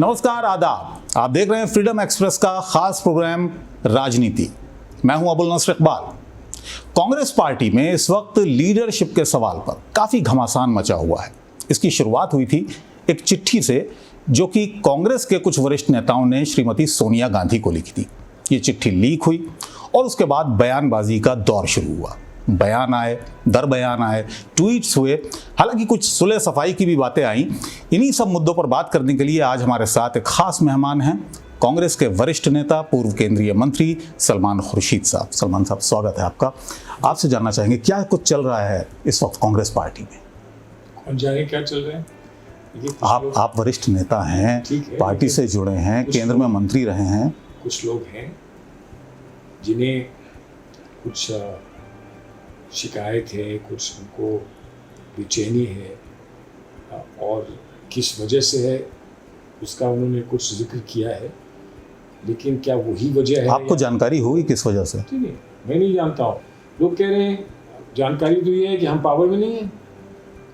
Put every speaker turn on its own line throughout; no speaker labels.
नमस्कार, आदाब। आप देख रहे हैं फ्रीडम एक्सप्रेस का खास प्रोग्राम राजनीति। मैं हूं अबुल नसर इकबाल। कांग्रेस पार्टी में इस वक्त लीडरशिप के सवाल पर काफी घमासान मचा हुआ है। इसकी शुरुआत हुई थी एक चिट्ठी से जो कि कांग्रेस के कुछ वरिष्ठ नेताओं ने श्रीमती सोनिया गांधी को लिखी थी। ये चिट्ठी लीक हुई और उसके बाद बयानबाजी का दौर शुरू हुआ। बयान आए, दर बयान आए, ट्वीट्स हुए, हालांकि कुछ सुलह सफाई की भी बातें आई। इन्हीं सब मुद्दों पर बात करने के लिए आज हमारे साथ एक खास मेहमान हैं, कांग्रेस के वरिष्ठ नेता, पूर्व केंद्रीय मंत्री सलमान खुर्शीद साहब। सलमान साहब, स्वागत है आपका। आपसे जानना चाहेंगे क्या कुछ चल रहा है इस वक्त कांग्रेस पार्टी में?
कौन जाने क्या चल रहा है?
आप वरिष्ठ नेता हैं, पार्टी से जुड़े हैं, केंद्र में मंत्री रहे हैं।
कुछ लोग हैं जिन्हें कुछ शिकायत है, कुछ उनको बेचैनी है और किस वजह से है उसका उन्होंने कुछ जिक्र किया है, लेकिन क्या वही वजह है?
आपको जानकारी होगी किस वजह से?
नहीं, मैं नहीं जानता हूँ। लोग कह रहे हैं जानकारी तो ये है कि हम पावर में नहीं हैं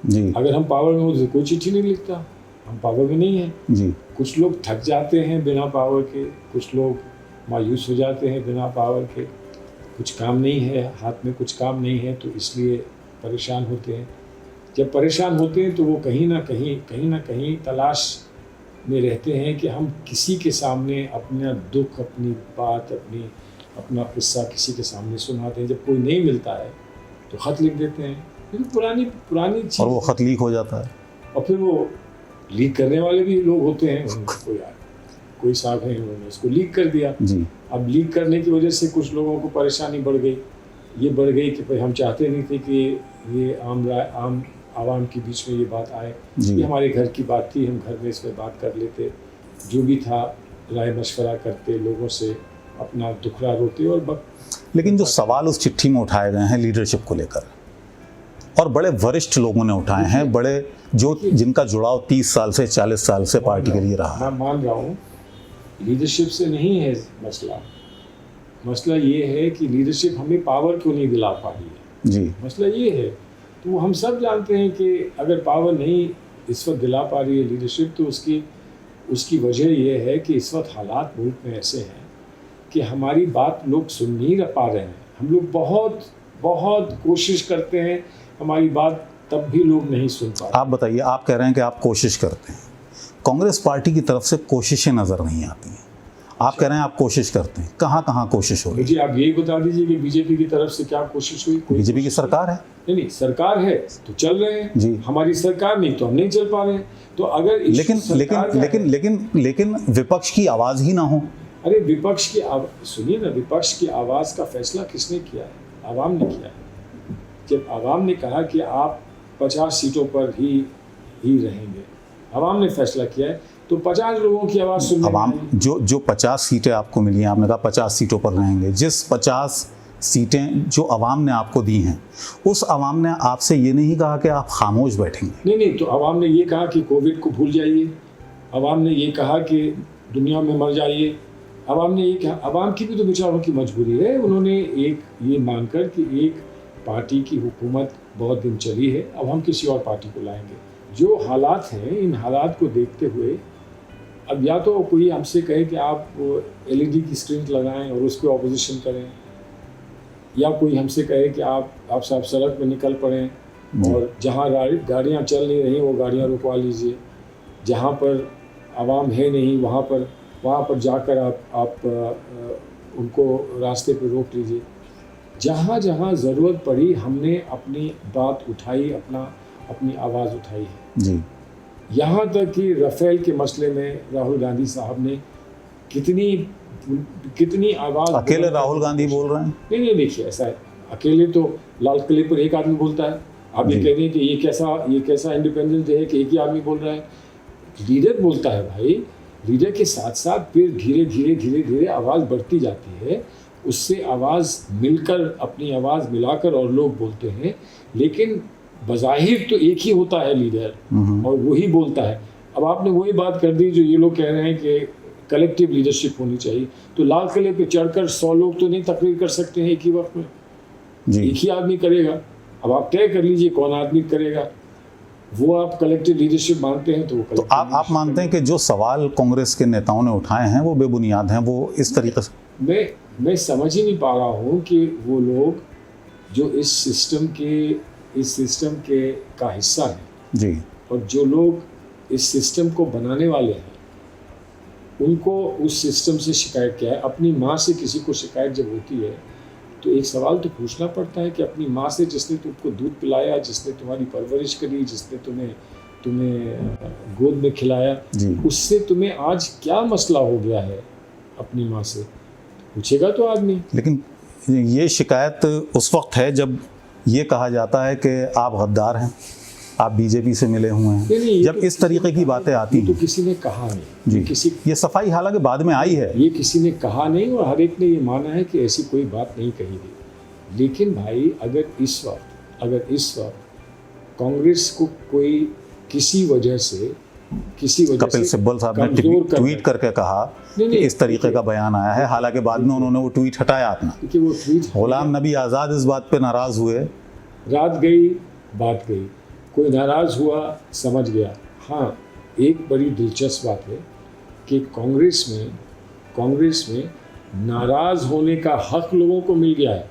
जी।
अगर हम पावर में हो तो कोई चिट्ठी नहीं लिखता। हम पावर में नहीं हैं
जी।
कुछ लोग थक जाते हैं बिना पावर के, कुछ लोग मायूस हो जाते हैं बिना पावर के, कुछ काम नहीं है, हाथ में कुछ काम नहीं है तो इसलिए परेशान होते हैं। जब परेशान होते हैं तो वो कहीं ना कहीं तलाश में रहते हैं कि हम किसी के सामने अपना दुख, अपनी बात, अपना किस्सा किसी के सामने सुनाते हैं। जब कोई नहीं मिलता है तो ख़त लिख देते हैं, फिर पुरानी चीज़,
और वो ख़त लीक हो जाता है।
और फिर वो लीक करने वाले भी लोग होते हैं। कोई साहब है, उन्होंने उसको लीक कर दिया
जी।
अब लीक करने की वजह से कुछ लोगों को परेशानी बढ़ गई। ये बढ़ गई कि भाई हम चाहते नहीं थे कि ये आम आवाम के बीच में ये बात आए। ये हमारे घर की बात थी, हम घर में इस पर बात कर लेते, जो भी था राय मशवरा करते, लोगों से अपना दुखड़ा रोते। और
लेकिन जो सवाल उस चिट्ठी में उठाए गए हैं लीडरशिप को लेकर, और बड़े वरिष्ठ लोगों ने उठाए हैं, बड़े जिनका जुड़ाव 30 साल से 40 साल से पार्टी के लिए रहा।
मैं मान रहा हूँ लीडरशिप से नहीं है मसला ये है कि लीडरशिप हमें पावर क्यों नहीं दिला पा रही है
जी।
मसला ये है। तो हम सब जानते हैं कि अगर पावर नहीं इस वक्त दिला पा रही है लीडरशिप, तो उसकी वजह ये है कि इस वक्त हालात मुल्क में ऐसे हैं कि हमारी बात लोग सुन नहीं पा रहे हैं। हम लोग बहुत कोशिश करते हैं, हमारी बात तब भी लोग नहीं सुन पा रहे।
आप बताइए, आप कह रहे हैं कि आप कोशिश करते हैं, कांग्रेस पार्टी की तरफ से कोशिशें नजर नहीं आती हैं। आप कह रहे हैं आप कोशिश करते हैं, कहाँ कोशिश हो रही है?
जी, आप यही बता दीजिए कि बीजेपी की तरफ से क्या कोशिश हुई?
बीजेपी की सरकार है।
नहीं, सरकार है तो चल रहे हैं जी। हमारी सरकार नहीं तो हम नहीं चल पा रहे हैं। तो अगर लेकिन विपक्ष की आवाज ही ना हो। अरे विपक्ष की सुनिए ना, विपक्ष की आवाज का फैसला किसने किया है? आवाम ने किया है। जब आवाम ने कहा कि आप 50 सीटों पर ही रहेंगे, आवाम ने फैसला किया है, तो 50 लोगों की आवाज़ सुनने
आवाम जो 50 सीटें आपको मिली हैं, आपने कहा 50 सीटों पर रहेंगे। जिस 50 सीटें जो आवाम ने आपको दी हैं, उस आवाम ने आपसे ये नहीं कहा कि आप खामोश बैठेंगे?
नहीं, तो आवाम ने ये कहा कि कोविड को भूल जाइए, आवाम ने ये कहा कि दुनिया में मर जाइए, आवाम ने ये कहा। आवाम की भी तो बेचारों की मजबूरी है। उन्होंने एक ये मानकर कि एक पार्टी की हुकूमत बहुत दिन चली है, अब हम किसी और पार्टी को लाएंगे। जो हालात हैं, इन हालात को देखते हुए अब या तो कोई हमसे कहे कि आप LED की स्क्रीन लगाएं और उस पर ऑपोजिशन करें, या कोई हमसे कहे कि आप साहब सड़क में निकल पड़ें और जहाँ गाड़ियाँ चल नहीं रही वो गाड़ियाँ रुकवा लीजिए, जहाँ पर आवाम है नहीं वहाँ पर जाकर आप उनको रास्ते पर रोक लीजिए। जहाँ ज़रूरत पड़ी हमने अपनी बात उठाई, अपनी आवाज़ उठाई है
जी।
यहाँ तक कि राफेल के मसले में राहुल गांधी साहब ने कितनी आवाज़।
अकेले राहुल गांधी बोल रहे हैं?
नहीं, देखिए ऐसा है, अकेले तो लाल किले पर एक आदमी बोलता है। आप ये कह रहे हैं कि ये कैसा इंडिपेंडेंस डे है कि एक ही आदमी बोल रहा है? लीडर बोलता है भाई, लीडर के साथ साथ फिर धीरे आवाज़ बढ़ती जाती है, उससे आवाज़ मिलकर, अपनी आवाज़ मिलाकर और लोग बोलते हैं। लेकिन बज़ाहिर तो एक ही होता है लीडर, और वही बोलता है। अब आपने वही बात कर दी जो ये लोग कह रहे हैं कि कलेक्टिव लीडरशिप होनी चाहिए। तो लाल किले पे चढ़कर 100 लोग तो नहीं तकरीर कर सकते हैं एक ही वक्त में जी। एक ही आदमी करेगा। अब आप तय कर लीजिए कौन आदमी करेगा। वो आप कलेक्टिव लीडरशिप मानते हैं तो वो
तो आप मानते हैं कि जो सवाल कांग्रेस के नेताओं ने उठाए हैं वो बेबुनियाद हैं, वो इस तरीके से?
मैं समझ ही नहीं पा रहा हूँ कि वो लोग जो इस सिस्टम के का हिस्सा हैं
जी,
और जो लोग इस सिस्टम को बनाने वाले हैं, उनको उस सिस्टम से शिकायत क्या है। अपनी माँ से किसी को शिकायत जब होती है तो एक सवाल तो पूछना पड़ता है कि अपनी माँ से, जिसने तुमको दूध पिलाया, जिसने तुम्हारी परवरिश करी, जिसने तुम्हें गोद में खिलाया, उससे तुम्हें आज क्या मसला हो गया है, अपनी माँ से पूछेगा तो आदमी।
लेकिन ये शिकायत उस वक्त है जब ये कहा जाता है कि आप गद्दार हैं, आप बीजेपी से मिले हुए हैं।
नहीं,
जब इस तरीके की बातें आती हैं
तो किसी ने कहा नहीं
जी, ये सफाई हालांकि बाद में आई है,
ये किसी ने कहा नहीं और हर एक ने ये माना है कि ऐसी कोई बात नहीं कही गई। लेकिन भाई अगर इस वक्त कांग्रेस को कोई किसी वजह से
कपिल सिब्बल साहब ने ट्वीट करके कहा कि इस तरीके का बयान आया है, हालांकि बाद में उन्होंने वो ट्वीट हटाया अपना,
कि वो ट्वीट
गुलाम नबी आज़ाद इस बात पे नाराज़ हुए।
रात गई बात गई, कोई नाराज़ हुआ समझ गया। हाँ, एक बड़ी दिलचस्प बात है कि कांग्रेस में नाराज़ होने का हक लोगों को मिल गया है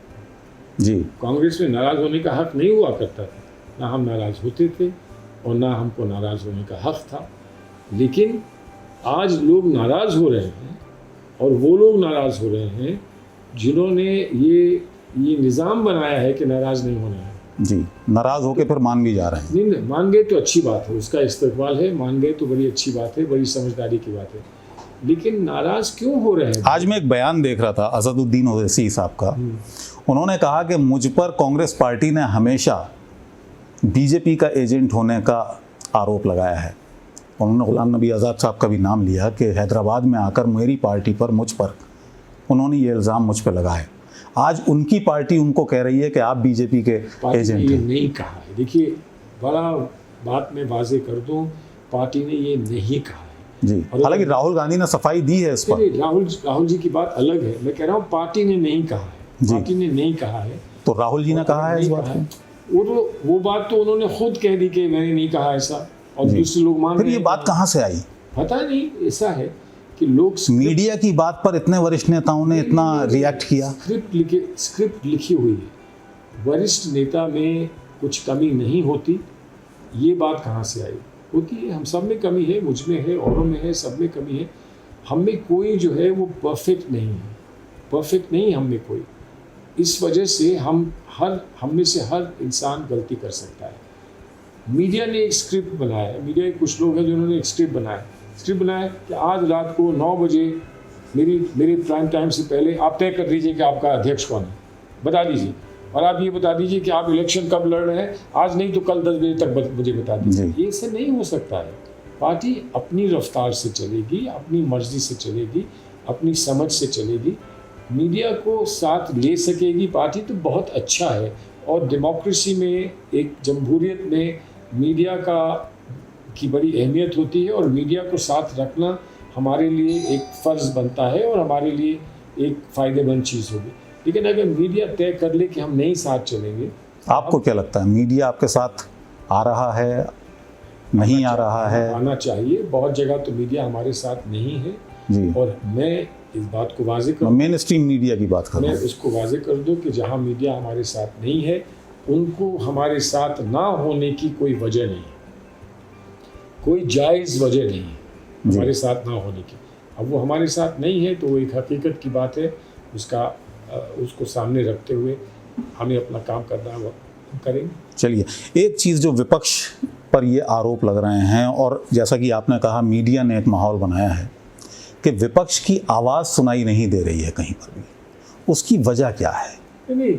जी।
कांग्रेस में नाराज़ होने का हक नहीं हुआ करता था, ना हम नाराज़ होते थे और ना हमको नाराज़ होने का हक था। लेकिन आज लोग नाराज़ हो रहे हैं और वो लोग नाराज़ हो रहे हैं जिन्होंने ये निज़ाम बनाया है कि नाराज़ नहीं होना है
जी। नाराज़ होकर फिर मान भी जा रहे हैं।
नहीं, मान गए तो अच्छी बात है, उसका इस्तकबाल है, मान गए तो बड़ी अच्छी बात है, बड़ी समझदारी की बात है। लेकिन नाराज़ क्यों हो रहे हैं?
आज मैं एक बयान देख रहा था असदुद्दीन ओवैसी साहब का, उन्होंने कहा कि मुझ पर कांग्रेस पार्टी ने हमेशा बीजेपी का एजेंट होने का आरोप लगाया है। उन्होंने गुलाम नबी आज़ाद साहब का भी नाम लिया कि हैदराबाद में आकर मेरी पार्टी पर, मुझ पर उन्होंने ये इल्ज़ाम मुझ पर लगाए। आज उनकी पार्टी उनको कह रही है कि आप बीजेपी के एजेंट हैं।
ये नहीं कहा है। देखिए, बड़ा बात मैं वाजे कर दूं, पार्टी ने ये नहीं कहा है
जी। हालांकि राहुल गांधी ने सफाई दी है इस पर।
राहुल जी की बात अलग है, मैं कह रहा हूँ पार्टी ने नहीं कहा है, पार्टी ने नहीं कहा है।
तो राहुल जी ने कहा है इस बात को?
वो बात तो उन्होंने खुद कह दी कि मैंने नहीं कहा ऐसा, और दूसरे लोग मान रहे हैं।
फिर ये बात कहाँ से आई?
पता नहीं, ऐसा है कि लोग
मीडिया की बात पर इतने वरिष्ठ नेताओं ने इतना रिएक्ट किया।
स्क्रिप्ट लिखी हुई है, वरिष्ठ नेता में कुछ कमी नहीं होती। ये बात कहाँ से आई? होती है, हम सब में कमी है, मुझ में है, औरों में है, सब में कमी है। हम में कोई जो है वो परफेक्ट नहीं है, परफेक्ट नहीं हम में कोई। इस वजह से हम में से हर इंसान गलती कर सकता है। मीडिया ने एक स्क्रिप्ट बनाया, मीडिया के कुछ लोग हैं जिन्होंने एक स्क्रिप्ट बनाया कि आज रात को 9 बजे मेरे प्राइम टाइम से पहले आप तय कर दीजिए कि आपका अध्यक्ष कौन है, बता दीजिए, और आप ये बता दीजिए कि आप इलेक्शन कब लड़ रहे हैं, आज नहीं तो कल 10 बजे तक मुझे बता दीजिए। ये सब नहीं हो सकता है। पार्टी अपनी रफ्तार से चलेगी, अपनी मर्जी से चलेगी, अपनी समझ से चलेगी, मीडिया को साथ ले सकेगी पार्टी, तो बहुत अच्छा है। और डेमोक्रेसी में, एक जमहूरियत में मीडिया की बड़ी अहमियत होती है, और मीडिया को साथ रखना हमारे लिए एक फ़र्ज़ बनता है और हमारे लिए एक फ़ायदेमंद चीज़ होगी। लेकिन अगर मीडिया तय कर ले कि हम नहीं साथ चलेंगे।
आपको क्या लगता है, मीडिया आपके साथ आ रहा है, नहीं आ रहा है?
आना चाहिए। बहुत जगह तो मीडिया हमारे साथ नहीं है
जी।
और मैं इस बात को वाजे कर,
मेन स्ट्रीम मीडिया की बात कर रहा हूं।
मैं उसको वाजे कर दूं कि जहां मीडिया हमारे साथ नहीं है, उनको हमारे साथ ना होने की कोई वजह नहीं है, कोई जायज़ वजह नहीं है हमारे साथ ना होने की। अब वो हमारे साथ नहीं है तो वो एक हकीकत की बात है, उसको सामने रखते हुए हमें अपना काम करना है, करेंगे।
चलिए, एक चीज़ जो विपक्ष पर ये आरोप लग रहे हैं, और जैसा कि आपने कहा मीडिया ने एक माहौल बनाया है कि विपक्ष की आवाज़ सुनाई नहीं दे रही है कहीं पर भी, उसकी वजह क्या है?
नहीं,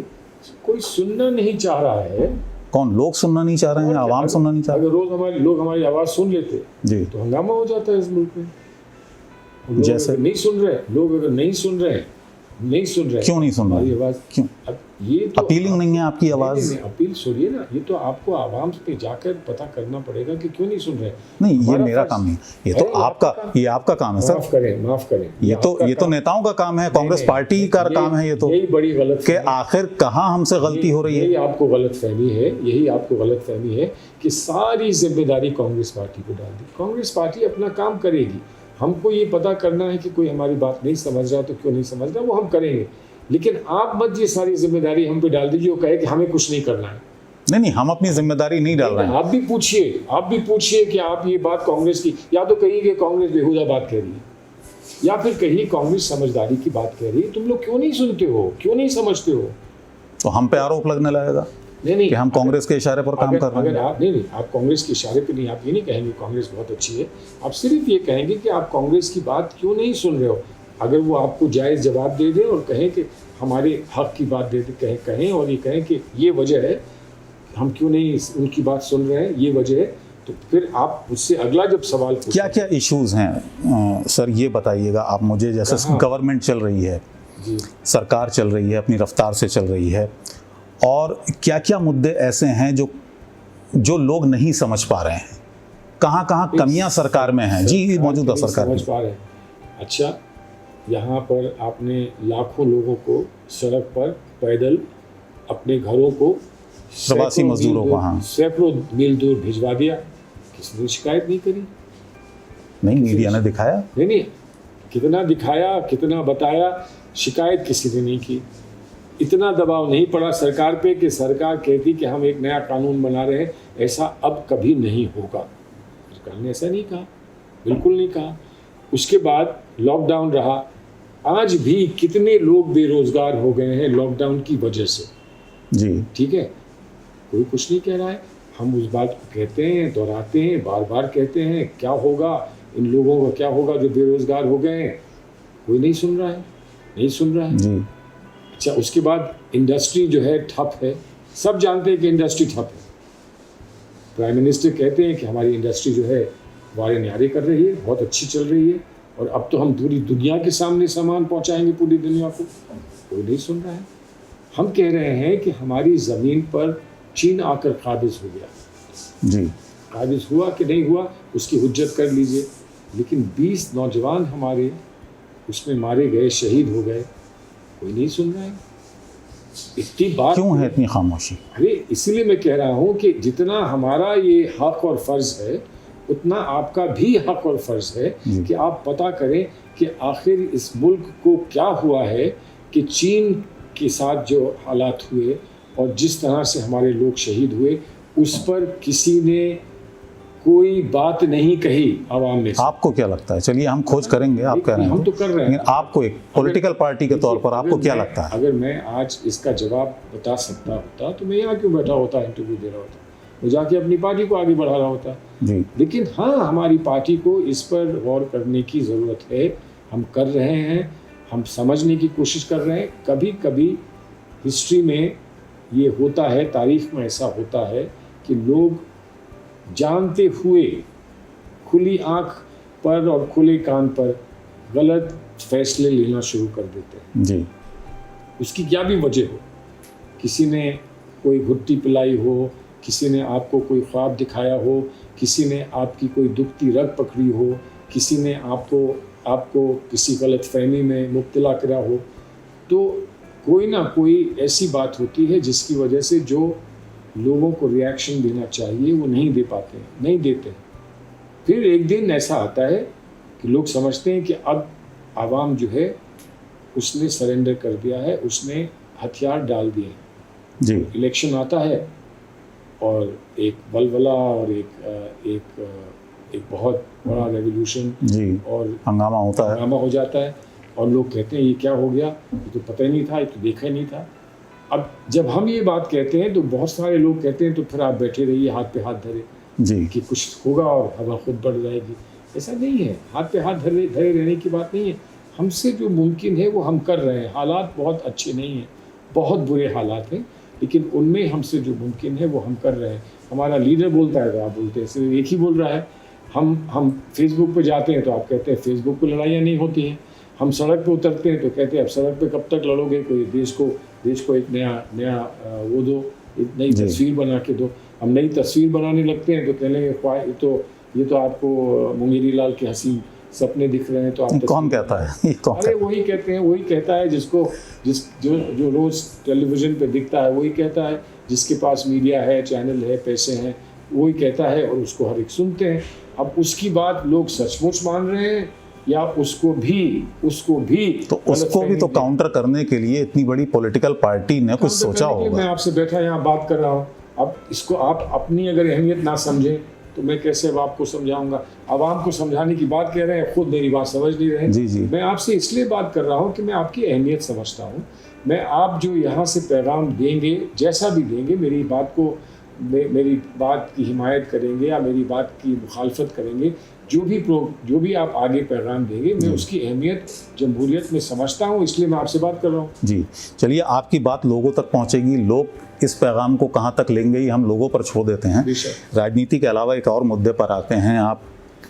कोई सुनना नहीं चाह रहा है।
कौन? लोग सुनना नहीं चाह रहे हैं, आवाम सुनना नहीं चाह रहे?
अगर लोग हमारी आवाज़ सुन लेते
जी
तो हंगामा हो जाता है इस मुल्क में। जैसे नहीं सुन रहे लोग, अगर नहीं सुन रहे नहीं सुन रहे।
क्यों नहीं सुन रहे?
हमारी आवाज़
क्यों?
अब ये तो
अपीलिंग नहीं है आपकी आवाज़?
नहीं, अपील सुनिए ना, ये तो आपको आवाम पे जाकर पता करना पड़ेगा कि क्यों नहीं सुन रहे।
नहीं, ये
हमारा
मेरा
फर्ज-
काम नहीं, ये तो
अरे,
आपका काम है सर।
माफ करें
ये तो
आपका
नेताओं का काम है, कांग्रेस
नहीं,
पार्टी का काम है ये तो,
यही बड़ी गलत
कि आखिर कहाँ हमसे गलती हो रही
यही
है।
आपको गलतफहमी है, यही आपको गलतफहमी है कि सारी जिम्मेदारी कांग्रेस पार्टी को डाल दी। कांग्रेस पार्टी अपना काम करेगी, हमको ये पता करना है कि कोई हमारी बात नहीं समझ रहा तो क्यों नहीं समझ रहा, वो हम करेंगे। लेकिन आप मत ये सारी जिम्मेदारी हम पे डाल दीजिए, वो कहे कि हमें कुछ नहीं करना है।
नहीं, हम अपनी जिम्मेदारी नहीं डाल रहे हैं।
आप भी पूछिए कि आप ये बात कांग्रेस की, या तो कहिए कि कांग्रेस बेहुदा बात कह रही है, या फिर कहिए कांग्रेस समझदारी की बात कह रही है। तुम लोग क्यों नहीं सुनते हो, क्यों नहीं समझते हो?
तो हम पे आरोप लगने लगेगा
नहीं
कि हम कांग्रेस के इशारे पर काम कर रहे
अगर
हैं।
आप नहीं, आप कांग्रेस के इशारे पे नहीं, आप ये नहीं कहेंगे कांग्रेस बहुत अच्छी है, आप सिर्फ ये कहेंगे कि आप कांग्रेस की बात क्यों नहीं सुन रहे हो। अगर वो आपको जायज़ जवाब दे दें और कहें कि हमारे हक की बात दे कहें और ये कहें कि ये वजह है हम क्यों नहीं उनकी बात सुन रहे हैं, ये वजह है, तो फिर आप उससे अगला जब सवाल पूछें।
क्या क्या इश्यूज हैं सर, ये बताइएगा आप मुझे। जैसे
हाँ।
गवर्नमेंट चल रही है,
जी,
सरकार चल रही है, अपनी रफ्तार से चल रही है, और क्या क्या मुद्दे ऐसे हैं जो लोग नहीं समझ पा रहे हैं, कहाँ कहाँ कमियां सरकार में हैं? जी, मौजूदा सरकार
समझ
में।
पा रहे हैं। अच्छा, यहाँ पर आपने लाखों लोगों को सड़क पर पैदल अपने घरों को,
प्रवासी मजदूरों को, हाँ,
सैकड़ों मील दूर भिजवा दिया, किसी ने शिकायत नहीं करी।
नहीं, मीडिया ने दिखाया।
नहीं, कितना दिखाया, कितना बताया, शिकायत किसी ने नहीं की। इतना दबाव नहीं पड़ा सरकार पे कि सरकार कहती कि हम एक नया कानून बना रहे हैं, ऐसा अब कभी नहीं होगा। सरकार ने ऐसा नहीं कहा, बिल्कुल नहीं कहा। उसके बाद लॉकडाउन रहा, आज भी कितने लोग बेरोजगार हो गए हैं लॉकडाउन की वजह से।
जी,
ठीक है, कोई कुछ नहीं कह रहा है। हम उस बात को कहते हैं, दोहराते हैं, बार बार कहते हैं, क्या होगा इन लोगों का, क्या होगा जो बेरोजगार हो गए हैं, कोई नहीं सुन रहा है, नहीं सुन रहा है।
जी,
अच्छा, उसके बाद इंडस्ट्री जो है ठप है, सब जानते हैं कि इंडस्ट्री ठप है। प्राइम मिनिस्टर कहते हैं कि हमारी इंडस्ट्री जो है वारे न्यारे कर रही है, बहुत अच्छी चल रही है, और अब तो हम पूरी दुनिया के सामने सामान पहुंचाएंगे, पूरी दुनिया को। कोई नहीं सुन रहा है। हम कह रहे हैं कि हमारी ज़मीन पर चीन आकर काबिज हो गया।
जी,
काबिज हुआ कि नहीं हुआ उसकी हुज्जत कर लीजिए, लेकिन 20 नौजवान हमारे उसमें मारे गए, शहीद हो गए, कोई नहीं सुन रहा है। इतनी बात
क्यों है इतनी खामोशी?
अरे इसीलिए मैं कह रहा हूँ कि जितना हमारा ये हक और फ़र्ज़ है, उतना आपका भी हक और फ़र्ज़ है कि आप पता करें कि आखिर इस मुल्क को क्या हुआ है कि चीन के साथ जो हालात हुए और जिस तरह से हमारे लोग शहीद हुए, उस पर किसी ने कोई बात नहीं कही आवाम में से।
आपको क्या लगता है? चलिए हम खोज करेंगे, आप कह रहे हैं
हम तो कर रहे हैं।
लेकिन आपको एक पॉलिटिकल पार्टी के तौर पर आपको क्या लगता है?
अगर मैं आज इसका जवाब बता सकता होता तो मैं यहाँ क्यों बैठा होता, इंटरव्यू दे रहा होता, मैं जाके अपनी पार्टी को आगे बढ़ा रहा होता।
जी,
लेकिन हाँ, हमारी पार्टी को इस पर गौर करने की ज़रूरत है, हम कर रहे हैं, हम समझने की कोशिश कर रहे हैं। कभी कभी हिस्ट्री में ये होता है, तारीख में ऐसा होता है कि लोग जानते हुए खुली आंख पर और खुले कान पर गलत फैसले लेना शुरू कर देते हैं।
जी,
उसकी क्या भी वजह हो, किसी ने कोई भुट्टी पिलाई हो, किसी ने आपको कोई ख्वाब दिखाया हो, किसी ने आपकी कोई दुखती रग पकड़ी हो, किसी ने आपको किसी गलत फहमी में मुब्तला करा हो, तो कोई ना कोई ऐसी बात होती है जिसकी वजह से जो लोगों को रिएक्शन देना चाहिए वो नहीं दे पाते हैं, नहीं देते हैं। फिर एक दिन ऐसा आता है कि लोग समझते हैं कि अब आवाम जो है उसने सरेंडर कर दिया है, उसने हथियार डाल दिए हैं।
जी,
इलेक्शन आता है और एक बलबला और एक बहुत बड़ा रेवोल्यूशन
जी,
और
हंगामा होता है।
हंगामा हो जाता है और लोग कहते हैं ये क्या हो गया, ये तो पता ही नहीं था, ये तो देखा ही नहीं था। अब जब हम ये बात कहते हैं तो बहुत सारे लोग कहते हैं तो फिर आप बैठे रहिए हाथ पे हाथ धरे
जी,
कि कुछ होगा और हवा खुद बढ़ जाएगी। ऐसा नहीं है, हाथ पे हाथ धरे रहने की बात नहीं है। हमसे जो मुमकिन है वो हम कर रहे हैं। हालात बहुत अच्छे नहीं हैं, बहुत बुरे हालात हैं, लेकिन उनमें हमसे जो मुमकिन है वो हम कर रहे हैं। हमारा लीडर बोलता है तो आप बोलते हैं, सिर्फ एक ही बोल रहा है। हम फेसबुक पे जाते हैं तो आप कहते हैं फेसबुक पे लड़ाइयाँ नहीं होती हैं। हम सड़क पे उतरते हैं तो कहते हैं अब सड़क पे कब तक लड़ोगे, कोई देश को एक नया वो दो, एक नई तस्वीर बना के दो। हम नई तस्वीर बनाने लगते हैं तो कहने लगे ये तो आपको मुंगेरी लाल के हसीन सपने दिख रहे हैं। तो आप
कौन कहता है ये? कौन?
अरे वही कहता है जो रोज टेलीविजन पे दिखता है, वही कहता है, जिसके पास मीडिया है, चैनल है, पैसे हैं, वही कहता है और उसको हर एक सुनते हैं। अब उसकी बात लोग सचमुच मान रहे हैं या उसको भी
तो काउंटर करने के लिए इतनी बड़ी पॉलिटिकल पार्टी ने कुछ सोचा होगा।
मैं आपसे बैठा यहाँ बात कर रहा हूँ, अब इसको आप अपनी अगर अहमियत ना समझें तो मैं कैसे अब आपको समझाऊंगा। आवाम को समझाने की बात कह रहे हैं, खुद मेरी बात समझ नहीं रहे।
जी।
मैं आपसे इसलिए बात कर रहा हूँ कि मैं आपकी अहमियत समझता हूँ। मैं आप जो यहाँ से पैगाम देंगे, जैसा भी देंगे, मेरी बात की हिमायत करेंगे या मेरी बात की मुखालफत करेंगे, जो भी आप आगे पैगाम देंगे, मैं उसकी अहमियत जमहूरियत में समझता हूँ, इसलिए मैं आपसे बात कर रहा हूँ।
जी चलिए, आपकी बात लोगों तक पहुँचेगी, लोग इस पैगाम को कहाँ तक लेंगे ये हम लोगों पर छोड़ देते हैं। राजनीति के अलावा एक और मुद्दे पर आते हैं। आप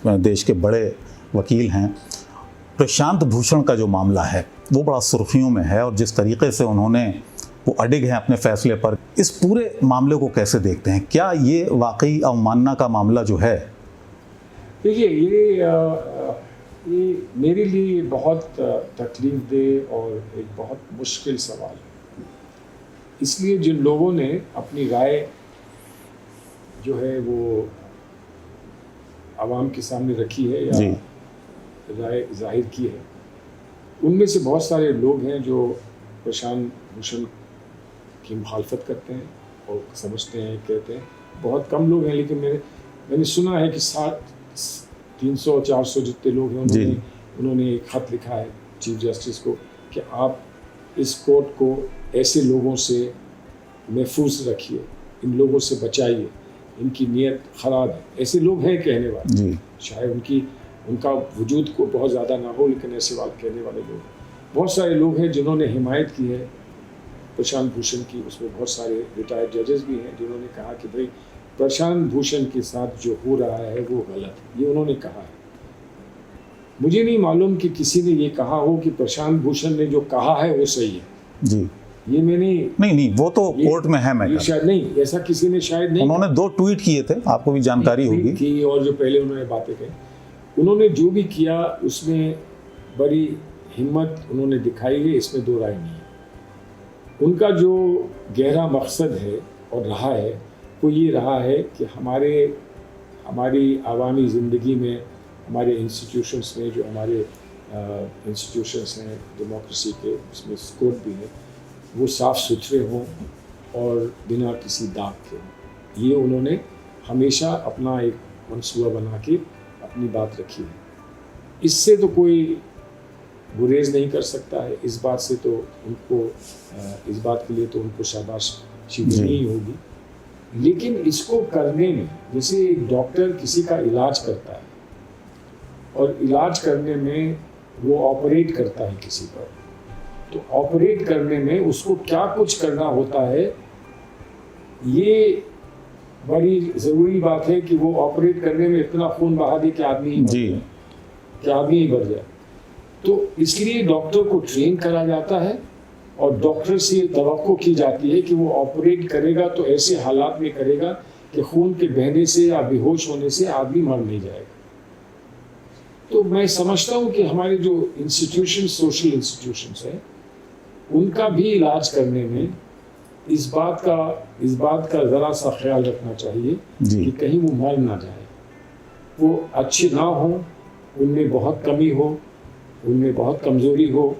देश के बड़े वकील हैं। प्रशांत भूषण का जो मामला है वो बड़ा सुर्खियों में है और जिस तरीके से वो अडिग हैं अपने फैसले पर, इस पूरे मामले को कैसे देखते हैं? क्या ये वाकई अवमानना का मामला जो है?
देखिए, ये मेरे लिए बहुत तकलीफदेह और एक बहुत मुश्किल सवाल है। इसलिए जिन लोगों ने अपनी राय जो है वो आवाम के सामने रखी है या राय जाहिर की है, उनमें से बहुत सारे लोग हैं जो प्रशांत भूषण की मुखालफत करते हैं और समझते हैं, कहते हैं। बहुत कम लोग हैं, लेकिन मैंने सुना है कि 300-400 जितने लोग हैं उन्होंने एक खत लिखा है चीफ जस्टिस को कि आप इस कोर्ट को ऐसे लोगों से महफूज रखिए, इन लोगों से बचाइए, इनकी नीयत ख़राब है। ऐसे लोग हैं कहने वाले, शायद उनका वजूद को बहुत ज़्यादा ना हो, लेकिन ऐसे बात कहने वाले लोग, बहुत सारे लोग हैं जिन्होंने हिमायत की है प्रशांत भूषण की। उसमें बहुत सारे रिटायर्ड जजेस भी हैं जिन्होंने कहा कि भाई प्रशांत भूषण के साथ जो हो रहा है वो गलत है, ये उन्होंने कहा है। मुझे नहीं मालूम कि किसी ने ये कहा हो कि प्रशांत भूषण ने जो कहा है वो सही है।
जी,
ये मैंने
नहीं वो तो कोर्ट में है। मैं
शायद नहीं, ऐसा किसी ने शायद नहीं।
उन्होंने 2 ट्वीट किए थे, आपको भी जानकारी होगी।
और जो पहले उन्होंने बातें कही, उन्होंने जो भी किया उसमें बड़ी हिम्मत उन्होंने दिखाई है, इसमें 2 राय नहीं है। उनका जो गहरा मकसद है और रहा है वो ये रहा है कि हमारी आवामी ज़िंदगी में, हमारे इंस्टीट्यूशंस में, जो हमारे इंस्टीट्यूशंस हैं डेमोक्रेसी के, उसमें कोर्ट भी है, वो साफ़ सुथरे हों और बिना किसी दाग के हों। ये उन्होंने हमेशा अपना एक मंसूबा बना के अपनी बात रखी है। इससे तो कोई गुरेज नहीं कर सकता है। इस बात से तो उनको, इस बात के लिए तो उनको शाबाशी देनी ही होगी। लेकिन इसको करने में, जैसे एक डॉक्टर किसी का इलाज करता है और इलाज करने में वो ऑपरेट करता है किसी पर, तो ऑपरेट करने में उसको क्या कुछ करना होता है, ये बड़ी ज़रूरी बात है कि वो ऑपरेट करने में इतना खून बहा दे कि आदमी ही मर जाए। तो इसलिए डॉक्टर को ट्रेन करा जाता है और डॉक्टर से तवक्को की जाती है कि वो ऑपरेट करेगा तो ऐसे हालात में करेगा कि खून के बहने से या बेहोश होने से आदमी मर नहीं जाएगा। तो मैं समझता हूँ कि हमारे जो इंस्टीट्यूशन, सोशल इंस्टीट्यूशंस हैं, उनका भी इलाज करने में इस बात का ज़रा सा ख्याल रखना चाहिए कि कहीं वो मर ना जाए, वो अच्छे ना हो, उनमें बहुत कमी हो, उनमें बहुत कमज़ोरी हो,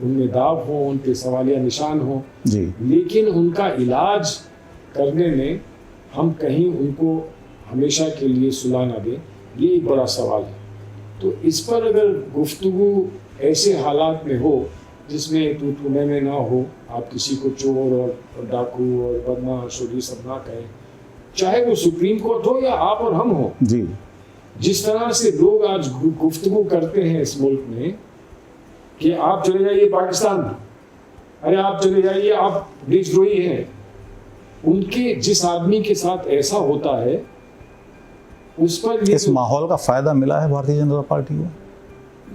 उनमें दाग हो, उन पे सवालिया निशान हो, लेकिन उनका इलाज करने में हम कहीं उनको हमेशा के लिए सुला ना दें, ये एक बड़ा सवाल है। तो इस पर अगर गुफ्तगू ऐसे हालात में हो जिसमें तू मैं ना हो, आप किसी को चोर और डाकू और बदमाश और ये सब ना कहें, चाहे वो सुप्रीम कोर्ट हो या आप और हम हो। जिस तरह से लोग आज गुफ्तगू करते हैं इस मुल्क में कि आप चले जाइए पाकिस्तान, अरे आप चले जाइए, आप देशद्रोही हैं, उनके जिस आदमी के साथ ऐसा होता है उस पर
इस माहौल का फायदा मिला है भारतीय जनता पार्टी को।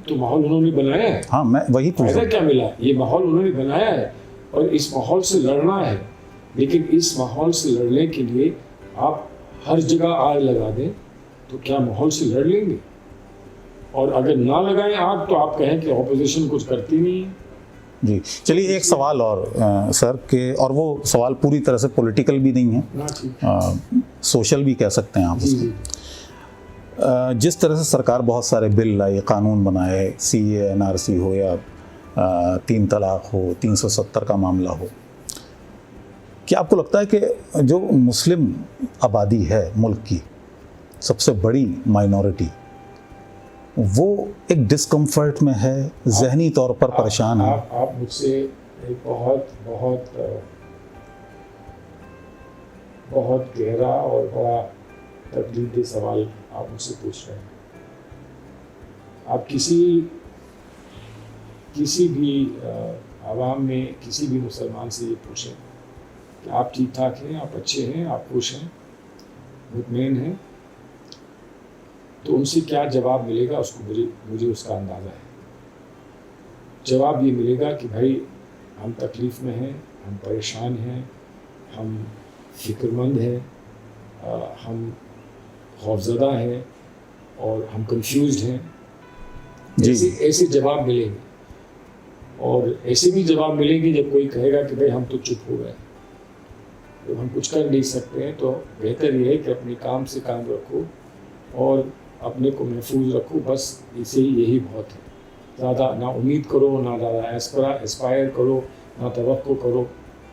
तो माहौल उन्होंने बनाया है।
हाँ, मैं वही पूछ
फायदा
रहा
क्या मिला? ये माहौल उन्होंने बनाया है और इस माहौल से लड़ना है। लेकिन इस माहौल से लड़ने के लिए आप हर जगह आग लगा दें तो क्या माहौल से लड़ लेंगे? और अगर ना लगाएं आग तो आप कहें कि ऑपोजिशन कुछ करती नहीं है।
जी। चलिए एक सवाल और सर के, और वो सवाल पूरी तरह से पॉलिटिकल भी नहीं है,
ना ठीक
सोशल भी कह सकते हैं आप
जी
उसको।
जी
जिस तरह से सरकार बहुत सारे बिल लाई, कानून बनाए, CA NRC हो या 3 तलाक हो, 370 का मामला हो, क्या आपको लगता है कि जो मुस्लिम आबादी है मुल्क की सबसे बड़ी माइनॉरिटी, वो एक डिस्कम्फर्ट में है, जहनी तौर पर परेशान है?
आप मुझसे एक बहुत बहुत बहुत गहरा और बड़ा तकलीफदेह सवाल आप मुझसे पूछ रहे हैं। आप किसी भी आवाम में किसी भी मुसलमान से ये पूछें कि आप ठीक ठाक हैं, आप अच्छे हैं, आप खुश हैं, मुतमईन हैं, तो उनसे क्या जवाब मिलेगा उसको मुझे उसका अंदाज़ा है। जवाब ये मिलेगा कि भाई हम तकलीफ़ में हैं, हम परेशान हैं, हम फिक्रमंद हैं, हम खौफज़दा हैं और हम कंफ्यूज्ड हैं। ऐसे जवाब मिलेंगे। और ऐसे भी जवाब मिलेंगे जब कोई कहेगा कि भाई हम तो चुप हो गए, तो हम कुछ कर नहीं सकते हैं, तो बेहतर ये है कि अपने काम से काम रखो और अपने को महफूज रखो, बस इसे यही बहुत है। ज़्यादा ना उम्मीद करो, ना ज़्यादा एस्पायर करो, ना तवक्को करो,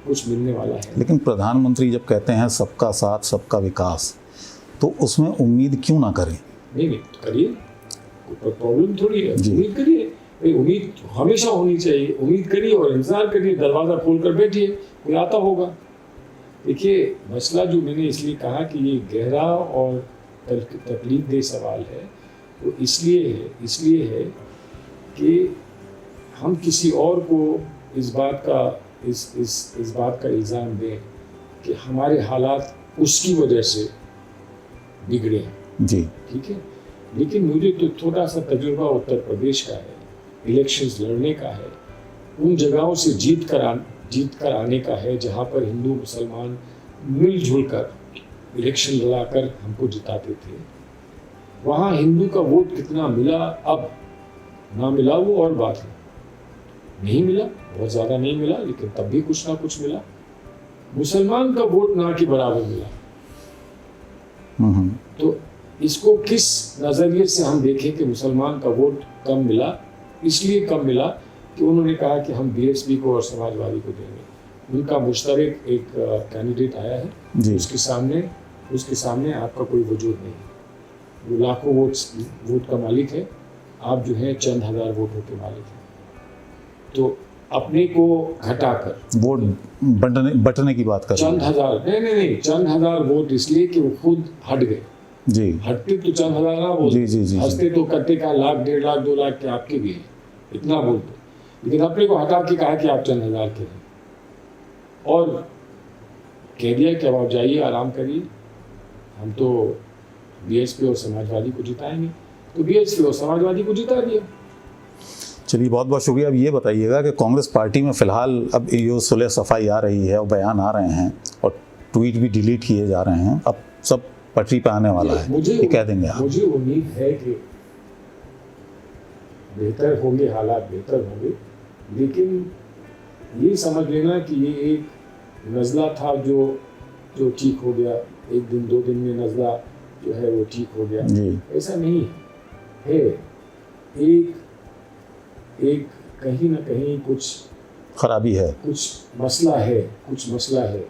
कुछ मिलने वाला है।
लेकिन प्रधानमंत्री जब कहते हैं सबका साथ सबका विकास, तो उसमें उम्मीद क्यों ना करें?
नहीं तो करिए, कोई प्रॉब्लम थोड़ी है, उम्मीद करिए। उम्मीद हमेशा होनी चाहिए, उम्मीद करिए और इंतजार करिए, दरवाज़ा खोल कर बैठिए, कोई आता होगा। देखिए, मसला जो मैंने इसलिए कहा कि ये गहरा और तकलीफदेह सवाल है, वो इसलिए है कि हम किसी और को इस बात का इल्ज़ाम दें कि हमारे हालात उसकी वजह से बिगड़े हैं।
जी
ठीक है, लेकिन मुझे तो थोड़ा सा तजुर्बा उत्तर प्रदेश का है, इलेक्शंस लड़ने का है, उन जगहों से जीत कर आने का है जहाँ पर हिंदू मुसलमान मिलजुल कर इलेक्शन लड़ाकर हमको जिताते थे। वहाँ हिंदू का वोट कितना मिला, अब ना मिला वो और बात है। नहीं मिला, बहुत ज़्यादा नहीं मिला, लेकिन तब भी कुछ ना कुछ मिला। मुसलमान का वोट ना के बराबर मिला। तो इसको किस नज़रिए से हम देखें कि मुसलमान का वोट कम मिला? इसलिए कम मिला कि उन्होंने कहा कि हम BSP को और समाजवादी को देंगे। उनका मुश्तरक एक कैंडिडेट आया है, उसके सामने आपका कोई वजूद नहीं है। वो लाखों वोट का मालिक है, आप जो है चंद हज़ार वोटों के मालिक हैं। तो अपने को घटाकर
वोट बटने की बात कर
चंद हज़ार नहीं, चंद हज़ार वोट इसलिए कि वो खुद हट गए।
जी,
हटते तो चंद हज़ार ना बोलते,
जी,
हंसते तो करते का लाख, 1.5 लाख, 2 लाख के आपके भी हैं, इतना बोलते, लेकिन अपने को हटा के कहा कि आप चंद हज़ार के हैं और कह दिया कि अब आप जाइए, आराम करिए, हम तो BSP और समाजवादी को जिताएंगे। तो BSP और समाजवादी को जिता दिया।
चलिए बहुत बहुत शुक्रिया। अब ये बताइएगा कि कांग्रेस पार्टी में फ़िलहाल अब ये सुलह सफाई आ रही है और बयान आ रहे हैं और ट्वीट भी डिलीट किए जा रहे हैं, अब सब पटरी पे आने वाला है, ये कह देंगे आप?
मुझे उम्मीद है कि बेहतर होंगे, हालात बेहतर होंगे, लेकिन ये समझ लेना कि ये एक नज़ला था जो ठीक हो गया, 1 दिन 2 दिन में नज़ला जो है वो ठीक हो गया, ऐसा नहीं है। एक कहीं ना कहीं कुछ
खराबी है,
कुछ मसला है,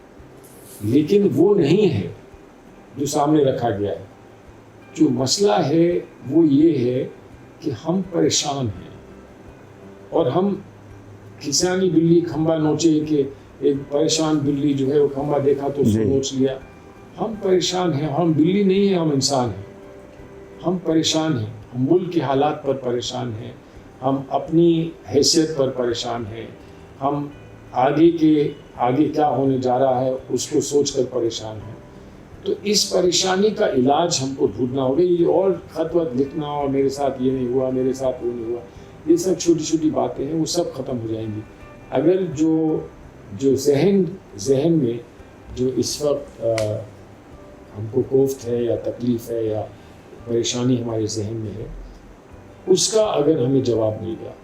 लेकिन वो नहीं है जो सामने रखा गया है। जो मसला है वो ये है कि हम परेशान हैं और हम किसानी बिल्ली खंबा नोचे कि एक परेशान बिल्ली जो है वो खंबा देखा तो उसको नोच लिया। हम परेशान हैं, हम बिल्ली नहीं है, हम इंसान हैं। हम परेशान हैं, हम मुल्क के हालात पर परेशान हैं, हम अपनी हैसियत पर परेशान हैं, हम आगे क्या होने जा रहा है उसको सोचकर परेशान हैं। तो इस परेशानी का इलाज हमको ढूंढना होगा। ये और खत वत लिखना और मेरे साथ ये नहीं हुआ, मेरे साथ वो नहीं हुआ, ये सब छोटी छोटी बातें हैं, वो सब खत्म हो जाएंगी अगर जो जहन में जो इस वक्त हमको कोफ्त है या तकलीफ़ है या परेशानी हमारे जहन में है, उसका अगर हमें जवाब मिल गया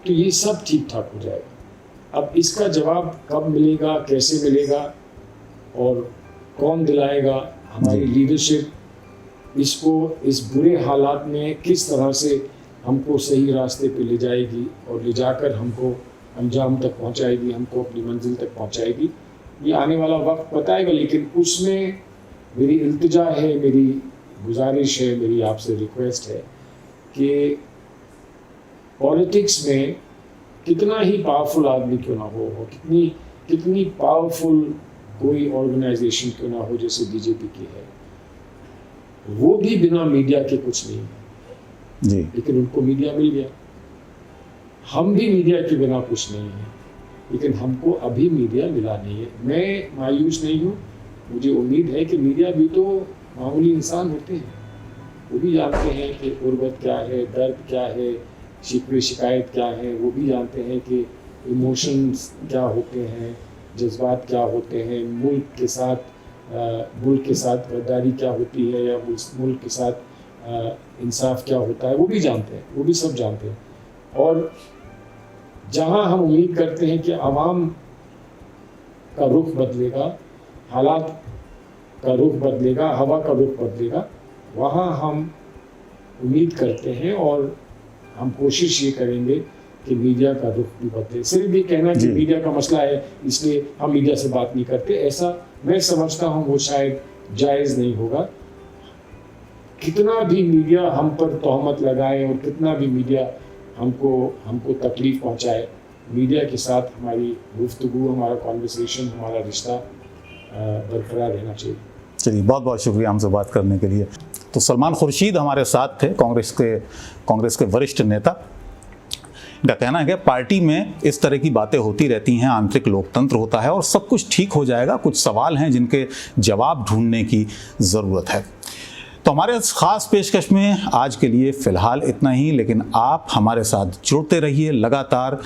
तो ये सब ठीक ठाक हो जाएगा। अब इसका जवाब कब मिलेगा, कैसे मिलेगा और कौन दिलाएगा, हमारी लीडरशिप इसको इस बुरे हालात में किस तरह से हमको सही रास्ते पे ले जाएगी और ले जाकर हमको अंजाम तक पहुंचाएगी, हमको अपनी मंजिल तक पहुंचाएगी, ये आने वाला वक्त बताएगा। लेकिन उसमें मेरी इल्तिजा है, मेरी गुजारिश है, मेरी आपसे रिक्वेस्ट है कि पॉलिटिक्स में कितना ही पावरफुल आदमी क्यों ना हो, कितनी पावरफुल कोई ऑर्गेनाइजेशन क्यों ना हो जैसे बीजेपी की है, वो भी बिना मीडिया के कुछ नहीं है
जी।
लेकिन उनको मीडिया मिल गया। हम भी मीडिया के बिना कुछ नहीं है, लेकिन हमको अभी मीडिया मिला नहीं है। मैं मायूस नहीं हूँ, मुझे उम्मीद है कि मीडिया भी तो मामूली इंसान होते हैं, वो भी जानते हैं कि गुर्बत क्या है, दर्द क्या है, शिकवे शिकायत क्या है, वो भी जानते हैं कि इमोशंस क्या होते हैं, जज्बात क्या होते हैं, मुल्क के साथ गद्दारी क्या होती है या मुल्क के साथ इंसाफ क्या होता है, वो भी जानते हैं, वो भी सब जानते हैं। और जहां हम उम्मीद करते हैं कि आवाम का रुख बदलेगा, हालात का रुख बदलेगा, हवा का रुख बदलेगा, वहाँ हम उम्मीद करते हैं और हम कोशिश ये करेंगे कि मीडिया का रुख भी बदले। सिर्फ ये कहना कि मीडिया का मसला है इसलिए हम मीडिया से बात नहीं करते, ऐसा मैं समझता हूँ वो शायद जायज़ नहीं होगा। कितना भी मीडिया हम पर तोहमत लगाए और कितना भी मीडिया हमको तकलीफ पहुँचाए, मीडिया के साथ हमारी गुफ्तगू, हमारा कॉन्वर्सेशन, हमारा रिश्ता बरकरार रहना चाहिए।
चलिए, बहुत बहुत शुक्रिया हमसे बात करने के लिए। तो सलमान खुर्शीद हमारे साथ थे, कांग्रेस के वरिष्ठ नेता। इनका कहना है कि पार्टी में इस तरह की बातें होती रहती हैं, आंतरिक लोकतंत्र होता है और सब कुछ ठीक हो जाएगा, कुछ सवाल हैं जिनके जवाब ढूंढने की ज़रूरत है। तो हमारे इस खास पेशकश में आज के लिए फ़िलहाल इतना ही, लेकिन आप हमारे साथ जुड़ते रहिए, लगातार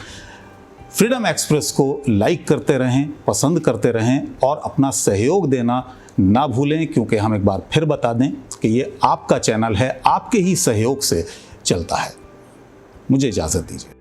फ्रीडम एक्सप्रेस को लाइक करते रहें, पसंद करते रहें और अपना सहयोग देना ना भूलें, क्योंकि हम एक बार फिर बता दें कि ये आपका चैनल है, आपके ही सहयोग से चलता है। मुझे इजाज़त दीजिए।